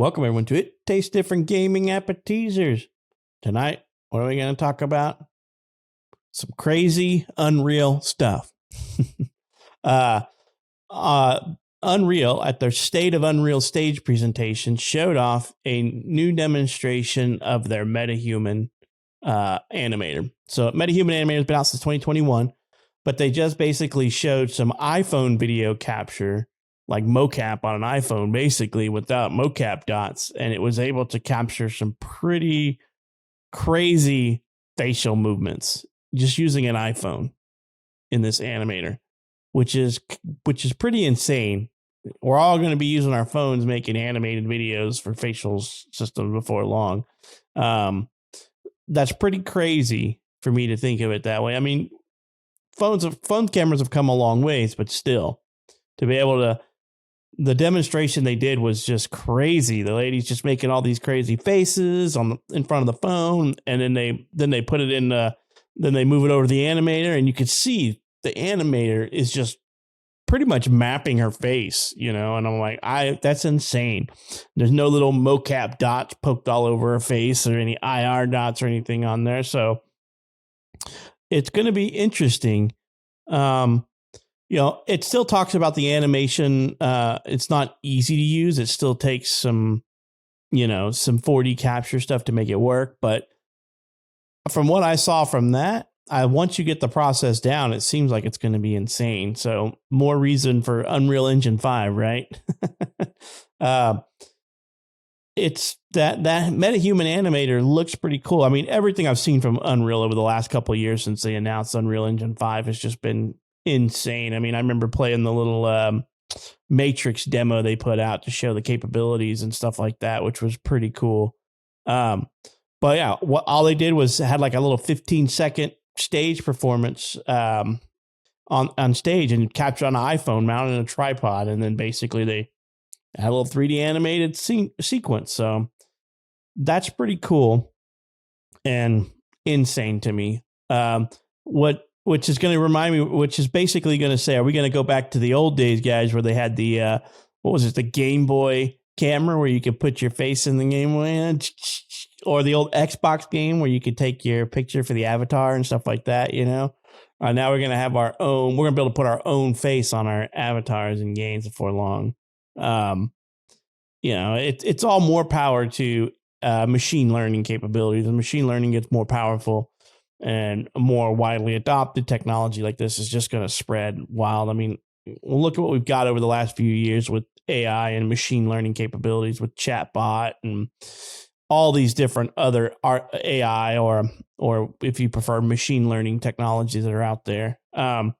Welcome everyone to It Tastes Different Gaming Appetizers. Tonight, what are we going to talk about? Some crazy Unreal stuff. Unreal, at their State of Unreal stage presentation, showed off a new demonstration of their MetaHuman animator. So MetaHuman animator has been out since 2021, but they just basically showed some iPhone video capture, like mocap on an iPhone, basically without mocap dots. And it was able to capture some pretty crazy facial movements just using an iPhone in this animator, which is pretty insane. We're all going to be using our phones making animated videos for facial systems before long. That's pretty crazy for me to think of it that way. I mean, phone cameras have come a long ways, but still, to be able to, the demonstration they did was just crazy. The lady's just making all these crazy faces in front of the phone, and then they put it in then they move it over to the animator, and you could see the animator is just pretty much mapping her face, and I'm like, that's insane. There's no little mocap dots poked all over her face or any IR dots or anything on there. So it's going to be interesting. It still talks about the animation. It's not easy to use. It still takes some 4D capture stuff to make it work. But from what I saw from that, once you get the process down, it seems like it's going to be insane. So more reason for Unreal Engine 5, right? It's that MetaHuman animator looks pretty cool. I mean, everything I've seen from Unreal over the last couple of years since they announced Unreal Engine 5 has just been insane. I mean, I remember playing the little Matrix demo they put out to show the capabilities and stuff like that, which was pretty cool. But yeah, all they did was had like a little 15-second stage performance on stage and captured on an iPhone mounted in a tripod, and then basically they had a little 3D animated sequence. So that's pretty cool and insane to me. Which is going to remind me, which is basically going to say, are we going to go back to the old days, guys, where they had the, the Game Boy camera where you could put your face in the Game Boy, or the old Xbox game where you could take your picture for the avatar and stuff like that, now we're going to have we're going to be able to put our own face on our avatars in games before long. It's all more power to machine learning capabilities. And machine learning gets more powerful, and a more widely adopted technology like this is just going to spread wild. I mean, look at what we've got over the last few years with AI and machine learning capabilities with chatbot and all these different other AI or if you prefer machine learning technologies that are out there. I'm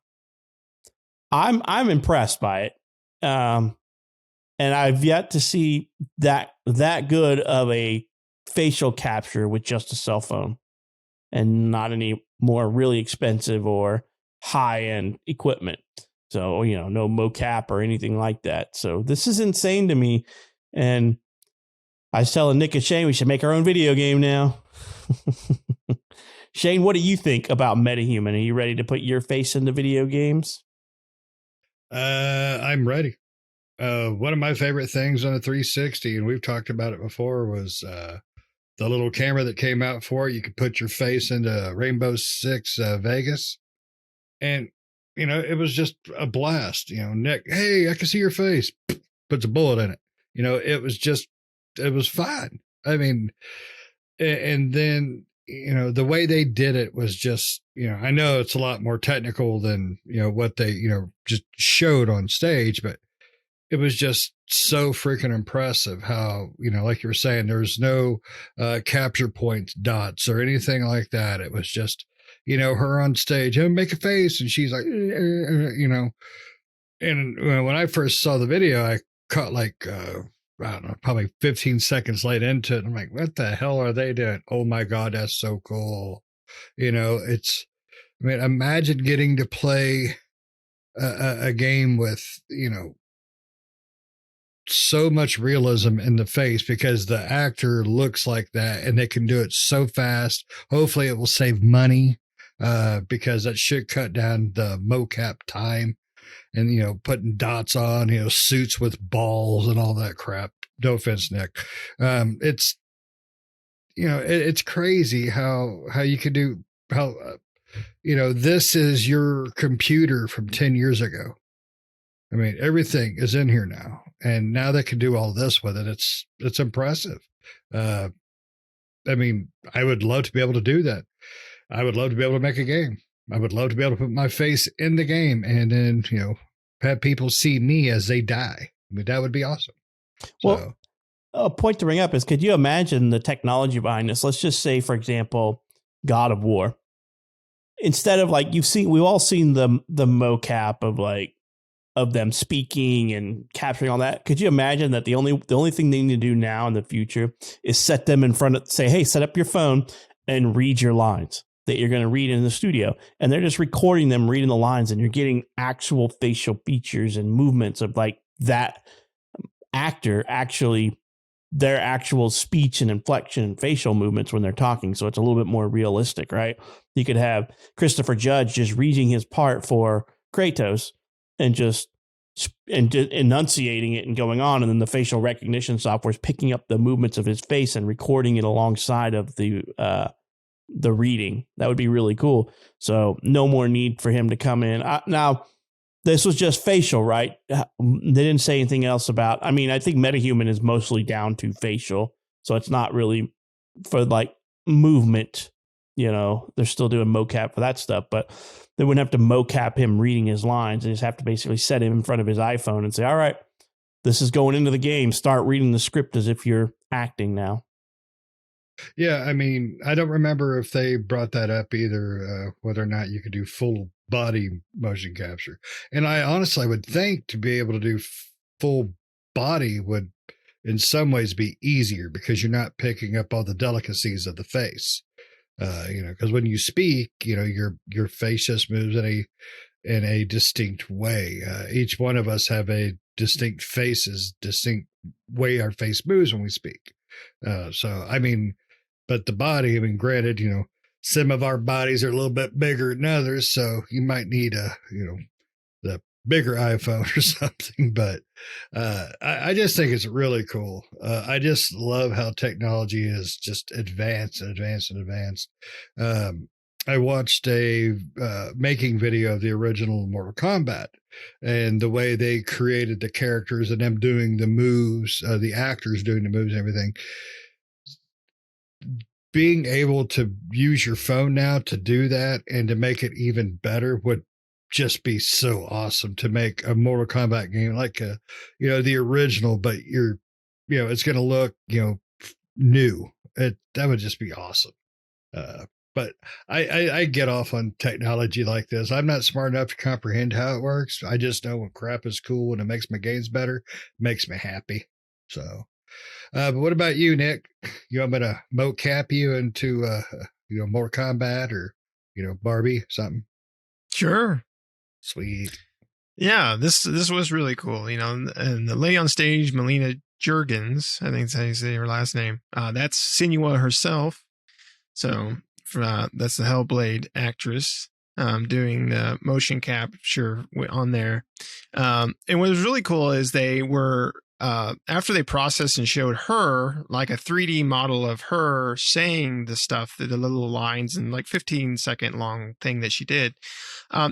impressed by it. And I've yet to see that good of a facial capture with just a cell phone, and not any more really expensive or high-end equipment. So, no mocap or anything like that. So this is insane to me. And I was telling Nick and Shane we should make our own video game now. Shane, what do you think about MetaHuman? Are you ready to put your face into video games? I'm ready. One of my favorite things on a 360, and we've talked about it before, was the little camera that came out for it. You could put your face into Rainbow Six Vegas, and it was just a blast. Nick, hey, I can see your face. Puts a bullet in it. It was fun. I mean, and then the way they did it was just I know it's a lot more technical than what they just showed on stage, but it was just so freaking impressive how, like you were saying, there was no capture point dots or anything like that. It was just, her on stage, make a face. And she's like, and when I first saw the video, I caught like, I don't know, probably 15 seconds late into it. I'm like, what the hell are they doing? Oh my God, that's so cool. Imagine getting to play a game with, so much realism in the face, because the actor looks like that and they can do it so fast. Hopefully it will save money because that should cut down the mocap time and putting dots on, suits with balls and all that crap. No offense, Nick. It's it's crazy how you could do how this is your computer from 10 years ago. I mean, everything is in here now, and now they can do all this with it. It's impressive. Uh, I mean, I would love to be able to do that. I would love to be able to make a game. I would love to be able to put my face in the game and then, have people see me as they die. I mean, that would be awesome. Well, a point to bring up is, could you imagine the technology behind this? Let's just say, for example, God of War. Instead of like, we've all seen the mocap of them speaking and capturing all that. Could you imagine that the only thing they need to do now in the future is set them in front of, say, hey, set up your phone and read your lines that you're going to read in the studio. And they're just recording them reading the lines, and you're getting actual facial features and movements of like that actor actually, their actual speech and inflection and facial movements when they're talking. So it's a little bit more realistic, right? You could have Christopher Judge just reading his part for Kratos and just enunciating it and going on, and then the facial recognition software is picking up the movements of his face and recording it alongside of the reading. That would be really cool. So no more need for him to come in. Now, this was just facial, right? They didn't say anything else about. I mean, I think MetaHuman is mostly down to facial, so it's not really for like movement. They're still doing mocap for that stuff, but they wouldn't have to mocap him reading his lines. They just have to basically set him in front of his iPhone and say, all right, this is going into the game. Start reading the script as if you're acting now. Yeah, I mean, I don't remember if they brought that up either, whether or not you could do full body motion capture. And I honestly would think to be able to do full body would in some ways be easier, because you're not picking up all the delicacies of the face. Because when you speak, your face just moves in a distinct way. Each one of us have a distinct way our face moves when we speak. So I mean, but the body, I mean, granted, some of our bodies are a little bit bigger than others, so you might need the bigger iPhone or something. But I just think it's really cool. I just love how technology is just advanced and advanced and advanced. I watched a making video of the original Mortal Kombat, and the way they created the characters and them doing the moves, the actors doing the moves and everything. Being able to use your phone now to do that and to make it even better would just be so awesome, to make a Mortal Kombat game like the original, but it's going to look, new. That would just be awesome. But I get off on technology like this. I'm not smart enough to comprehend how it works. I just know when crap is cool and it makes my games better, makes me happy. So, but what about you, Nick? You want me to mocap you into, Mortal Kombat or, Barbie, something? Sure. Sweet. Yeah, this was really cool. And the lady on stage, Melina Juergens, I think that's how you say her last name. That's Senua herself. So that's the Hellblade actress doing the motion capture on there. And what was really cool is they were, after they processed and showed her like a 3D model of her saying the stuff, the little lines and like 15-second long thing that she did,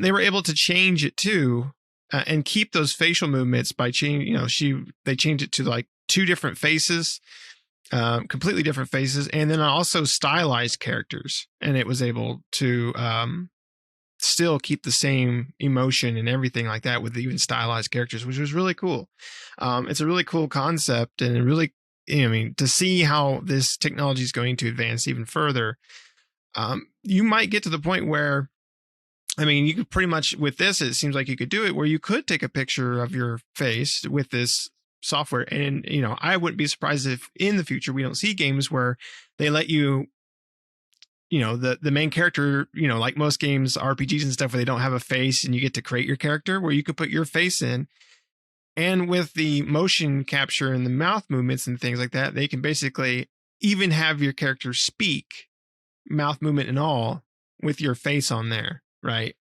they were able to change it too and keep those facial movements by changing, they changed it to like two different faces, completely different faces, and then also stylized characters, and it was able to still keep the same emotion and everything like that with even stylized characters, which was really cool. It's a really cool concept, and really, to see how this technology is going to advance even further. You might get to the point where, you could pretty much, with this, it seems like you could do it where you could take a picture of your face with this software. And, I wouldn't be surprised if in the future we don't see games where they let you, the main character, like most games, RPGs and stuff, where they don't have a face and you get to create your character, where you could put your face in. And with the motion capture and the mouth movements and things like that, they can basically even have your character speak, mouth movement and all, with your face on there. Right.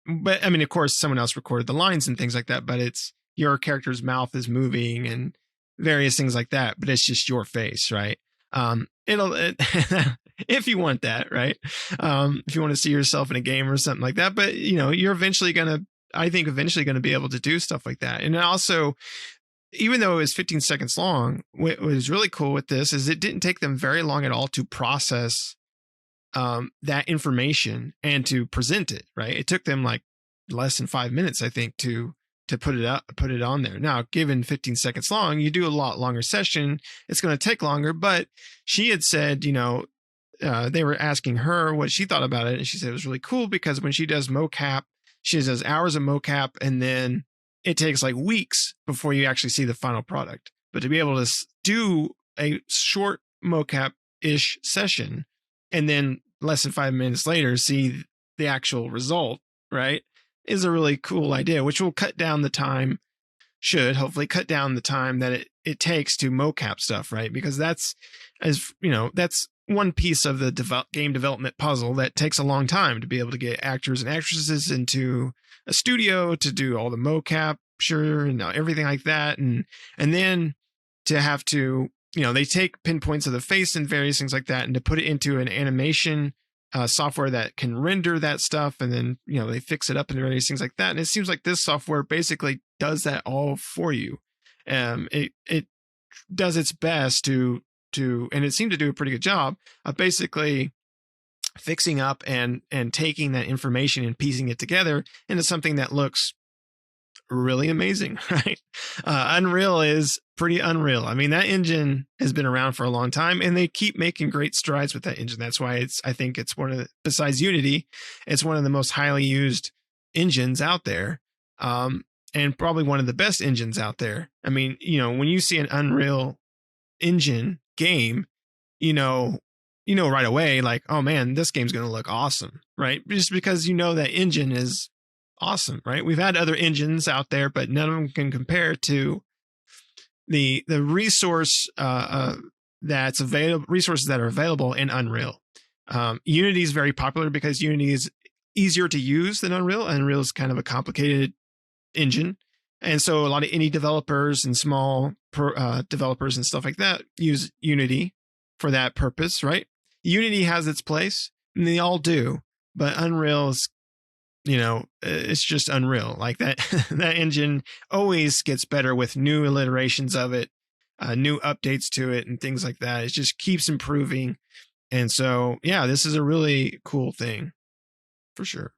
but I mean, of course, someone else recorded the lines and things like that, but it's your character's mouth is moving and various things like that, but it's just your face, right? If you want that, right? If you want to see yourself in a game or something like that, but you're eventually going to be able to do stuff like that. And also, even though it was 15 seconds long, what was really cool with this is it didn't take them very long at all to process that information and to present it, right? It took them like less than 5 minutes, I think, to put it on there. Now, given 15 seconds long, you do a lot longer session, it's going to take longer. But she had said, they were asking her what she thought about it, and she said it was really cool because when she does mocap, she does hours of mocap, and then it takes like weeks before you actually see the final product. But to be able to do a short mocap-ish session and then less than 5 minutes later see the actual result, right, is a really cool idea, which will cut down the time, should hopefully cut down the time that it takes to mocap stuff, right? Because that's one piece of the game development puzzle that takes a long time to be able to get actors and actresses into a studio to do all the mocap, and everything like that. And then to have to, they take pinpoints of the face and various things like that, and to put it into an animation software that can render that stuff, and then they fix it up and various things like that. And it seems like this software basically does that all for you. It does its best to and it seemed to do a pretty good job of basically fixing up and taking that information and piecing it together into something that looks really amazing, right? Unreal is pretty unreal. I mean, that engine has been around for a long time, and they keep making great strides with that engine. That's why I think it's besides Unity, it's one of the most highly used engines out there, and probably one of the best engines out there. I mean, when you see an Unreal Engine game, right away, like, oh man, this game's going to look awesome, right? Just because that engine is awesome, right? We've had other engines out there, but none of them can compare to the resource that's available, resources that are available in Unreal. Unity is very popular because Unity is easier to use than Unreal. Unreal is kind of a complicated engine, and so a lot of indie developers and small developers and stuff like that use Unity for that purpose, right? Unity has its place, and they all do, but Unreal is, it's just Unreal. Like that, that engine always gets better with new iterations of it, new updates to it, and things like that. It just keeps improving. And so, yeah, this is a really cool thing for sure.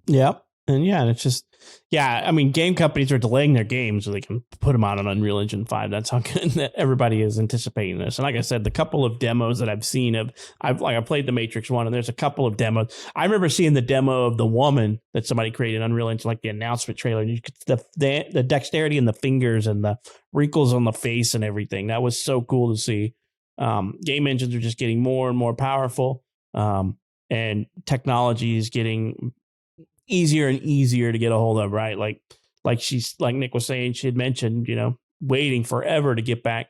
Yep. And yeah, it's just, I mean, game companies are delaying their games so they can put them out on Unreal Engine 5. That's how good that everybody is anticipating this. And like I said, the couple of demos that I've seen I played the Matrix one, and there's a couple of demos. I remember seeing the demo of the woman that somebody created in Unreal Engine, like the announcement trailer. And you could the dexterity in the fingers and the wrinkles on the face and everything. That was so cool to see. Game engines are just getting more and more powerful, and technology is getting easier and easier to get a hold of, right? Like Nick was saying, she had mentioned, waiting forever to get back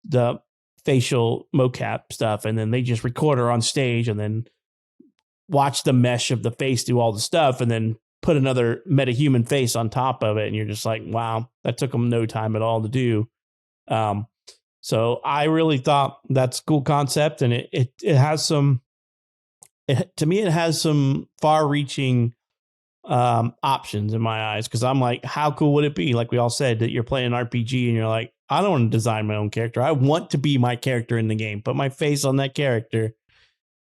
the facial mocap stuff, and then they just record her on stage and then watch the mesh of the face do all the stuff and then put another MetaHuman face on top of it, and you're just like, wow, that took them no time at all to do. So I really thought that's a cool concept, and it has some, to me, it has some far-reaching options in my eyes, because I'm like, how cool would it be, like we all said, that you're playing an RPG and you're like, I don't want to design my own character, I want to be my character in the game, put my face on that character,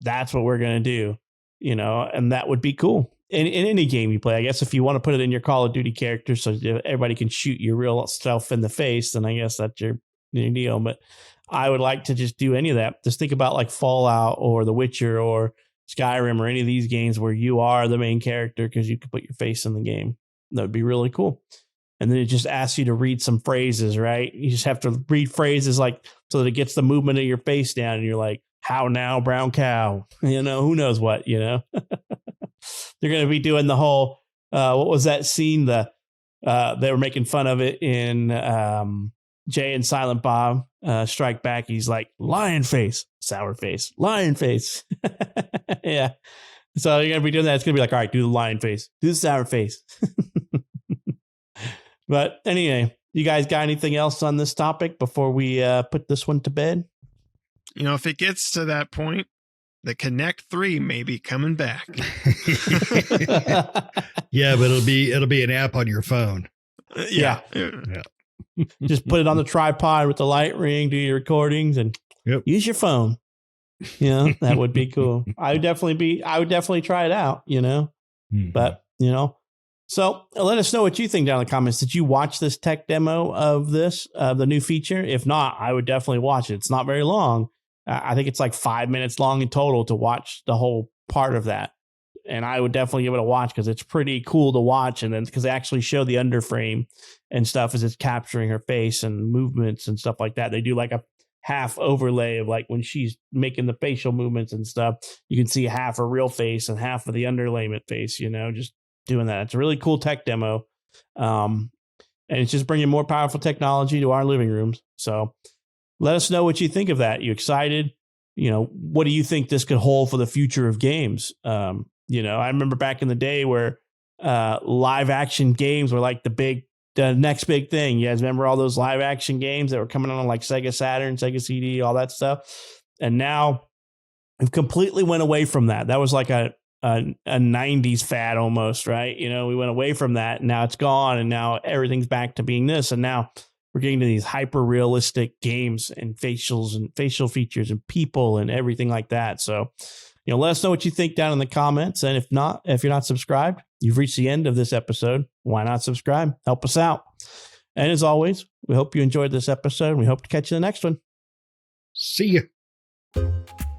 that's what we're gonna do, and that would be cool in any game you play. I guess if you want to put it in your Call of Duty character so everybody can shoot your real self in the face, then I guess that's your deal. But I would like to just do any of that. Just think about like Fallout or The Witcher or Skyrim or any of these games where you are the main character because you could put your face in the game. That would be really cool. And then it just asks you to read some phrases, right? You just have to read phrases like so that it gets the movement of your face down, and you're like, how now, brown cow? Who knows what, They're going to be doing the whole, what was that scene? They were making fun of it in Jay and Silent Bob Strike Back. He's like, lion face, sour face, lion face. Yeah. So you're going to be doing that. It's going to be like, all right, do the lion face, do the sour face. But anyway, you guys got anything else on this topic before we put this one to bed? If it gets to that point, the Connect 3 may be coming back. Yeah, but it'll be an app on your phone. Yeah. Just put it on the tripod with the light ring, do your recordings, and use your phone. That would be cool. I would definitely try it out, but so let us know what you think down in the comments. Did you watch this tech demo of the new feature? If not, I would definitely watch it. It's not very long. I think it's like 5 minutes long in total to watch the whole part of that. And I would definitely give it a watch because it's pretty cool to watch. And then because they actually show the underframe and stuff as it's capturing her face and movements and stuff like that. They do like a half overlay of like when she's making the facial movements and stuff. You can see half her real face and half of the underlayment face, just doing that. It's a really cool tech demo. And it's just bringing more powerful technology to our living rooms. So let us know what you think of that. You excited? What do you think this could hold for the future of games? I remember back in the day where live action games were like the next big thing. You guys remember all those live action games that were coming on like Sega Saturn, Sega CD, all that stuff? And now we've completely went away from that. That was like a 90s fad almost, right? We went away from that and now it's gone and now everything's back to being this. And now we're getting to these hyper realistic games and facials and facial features and people and everything like that. So, let us know what you think down in the comments. And if you're not subscribed, you've reached the end of this episode. Why not subscribe? Help us out. And as always, we hope you enjoyed this episode and we hope to catch you in the next one. See you.